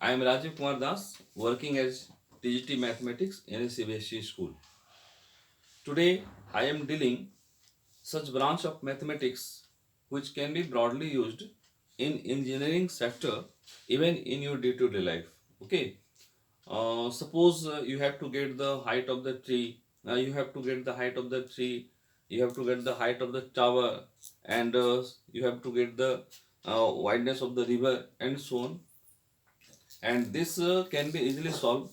I am Rajiv Kumar Das, working as TGT Mathematics in a CBSE school. Today, I am dealing such branch of mathematics which can be broadly used in engineering sector, even in your day-to-day life. Okay. Suppose you have to get the height of the tree. You have to get the height of the tree. You have to get the height of the tower, and you have to get the wideness of the river, and so on. And this can be easily solved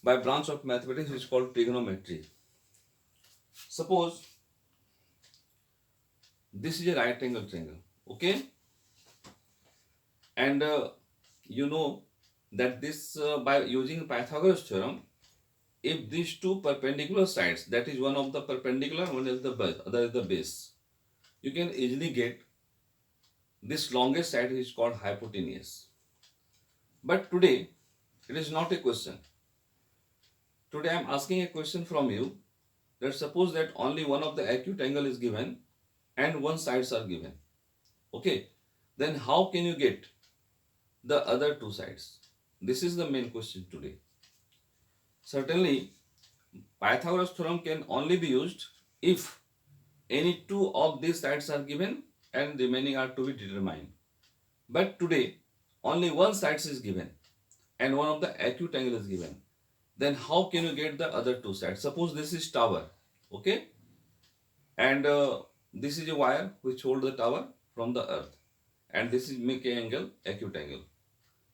by branch of mathematics which is called trigonometry. Suppose this is a right angle triangle, okay, and you know that this by using Pythagoras theorem, if these two perpendicular sides, that is one of the perpendicular, one is the base, other is the base, you can easily get this longest side is called hypotenuse. But today it is not a question. Today I am asking a question from you, that suppose that only one of the acute angle is given and one sides are given. Okay, then how can you get the other two sides? This is the main question today. Certainly, Pythagoras theorem can only be used if any two of these sides are given and remaining are to be determined. But today, only one side is given and one of the acute angle is given. Then how can you get the other two sides? Suppose this is tower, okay, and this is a wire which hold the tower from the earth, and this is make a angle, acute angle.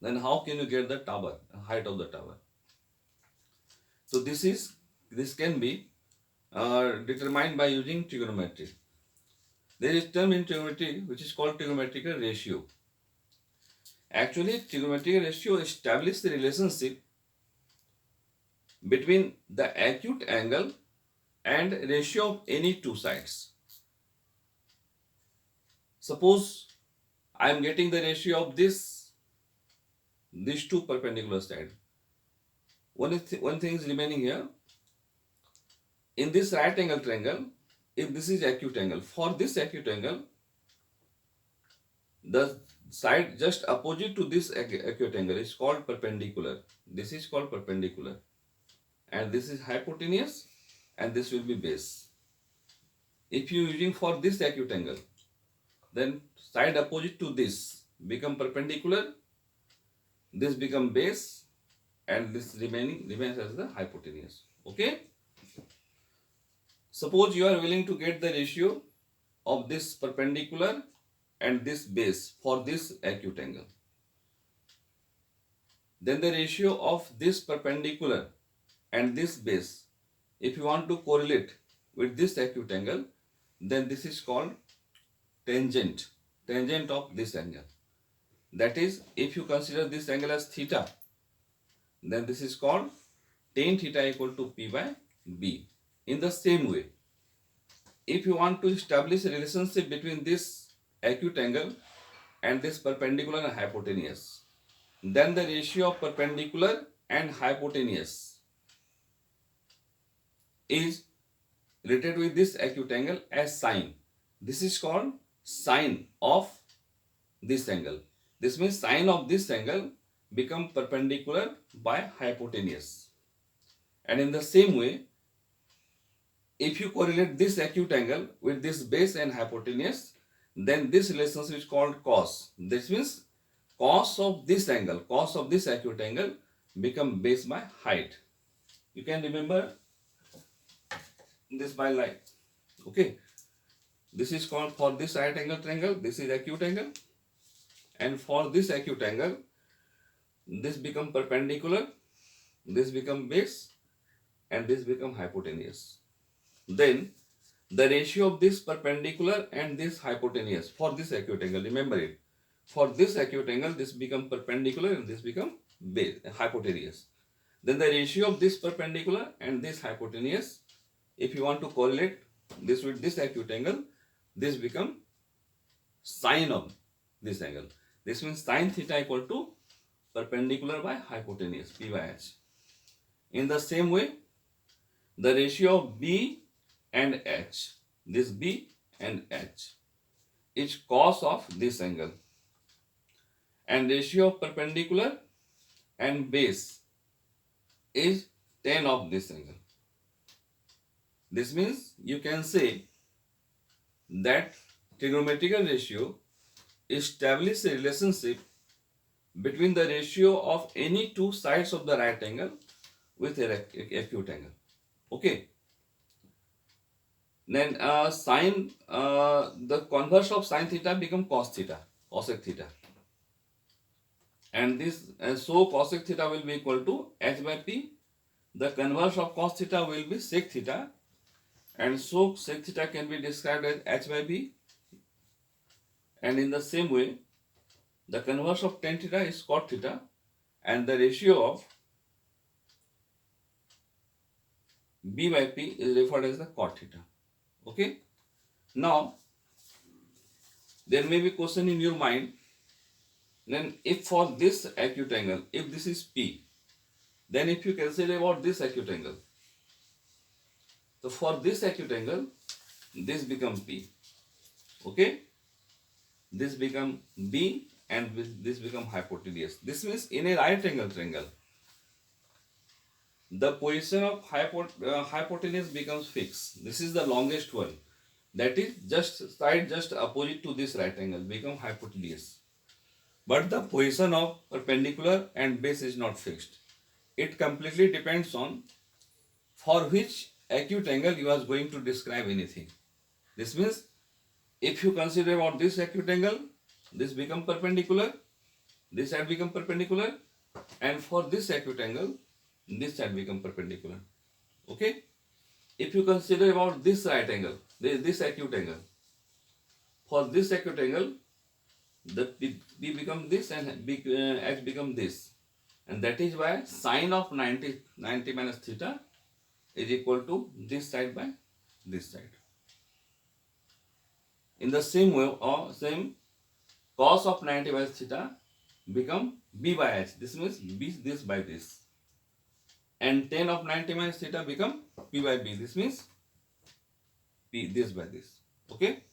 Then how can you get the tower, height of the tower? So this can be determined by using trigonometry. There is term in trigonometry which is called trigonometric ratio. Actually, trigonometric ratio establishes the relationship between the acute angle and ratio of any two sides. Suppose I am getting the ratio of these two perpendicular sides. One thing is remaining here. In this right angle triangle, if this is acute angle, for this acute angle, the side just opposite to this acute angle is called perpendicular. This is called perpendicular, and this is hypotenuse, and this will be base. If you using for this acute angle, then side opposite to this become perpendicular, this become base, and this remains as the hypotenuse. Okay. Suppose you are willing to get the ratio of this perpendicular and this base for this acute angle. Then the ratio of this perpendicular and this base, if you want to correlate with this acute angle, then this is called tangent of this angle. That is, if you consider this angle as theta, then this is called tan theta equal to P by B. In the same way, if you want to establish a relationship between this acute angle and this perpendicular and hypotenuse, then the ratio of perpendicular and hypotenuse is related with this acute angle as sine. This is called sine of this angle. This means sine of this angle become perpendicular by hypotenuse. And in the same way, if you correlate this acute angle with this base and hypotenuse, then this relationship is called cos. This means cos of this angle, cos of this acute angle become base by height. You can remember this by light. Okay. This is called, for this right angle triangle, this is acute angle, and for this acute angle, this become perpendicular, this become base, and this become hypotenuse. Then the ratio of this perpendicular and this hypotenuse for this acute angle, remember it, for this acute angle this become perpendicular and this become base, hypotenuse. Then the ratio of this perpendicular and this hypotenuse, if you want to correlate this with this acute angle, this become sine of this angle. This means sine theta equal to perpendicular by hypotenuse, P by H. In the same way, the ratio of B and H, this B and H, is cos of this angle, and ratio of perpendicular and base is tan of this angle. This means you can say that trigonometrical ratio establish a relationship between the ratio of any two sides of the right angle with a acute angle. Okay. Then sine, the converse of sine theta become cos theta, cosec theta. And this, so cosec theta will be equal to h by p. The converse of cos theta will be sec theta. And so sec theta can be described as h by b. And in the same way, the converse of tan theta is cot theta. And the ratio of b by p is referred as the cot theta. Okay. Now, there may be question in your mind. Then if for this acute angle, if this is P, then if you consider about this acute angle, so for this acute angle, this become P. Okay? This become B and this become hypotenuse. This means in a right angle triangle, the position of hypotenuse becomes fixed. This is the longest one. That is just side just opposite to this right angle become hypotenuse. But the position of perpendicular and base is not fixed. It completely depends on for which acute angle you are going to describe anything. This means if you consider about this acute angle, this become perpendicular, this side become perpendicular, and for this acute angle, this side become perpendicular. Okay? If you consider about this right angle, this acute angle, for this acute angle, the B become this and H become this, and that is why sine of 90 minus theta is equal to this side by this side. In the same way, or same, cos of 90 minus theta become B by H. This means B this by this, and tan of 90 minus theta become P by B. This means P this by this. Okay.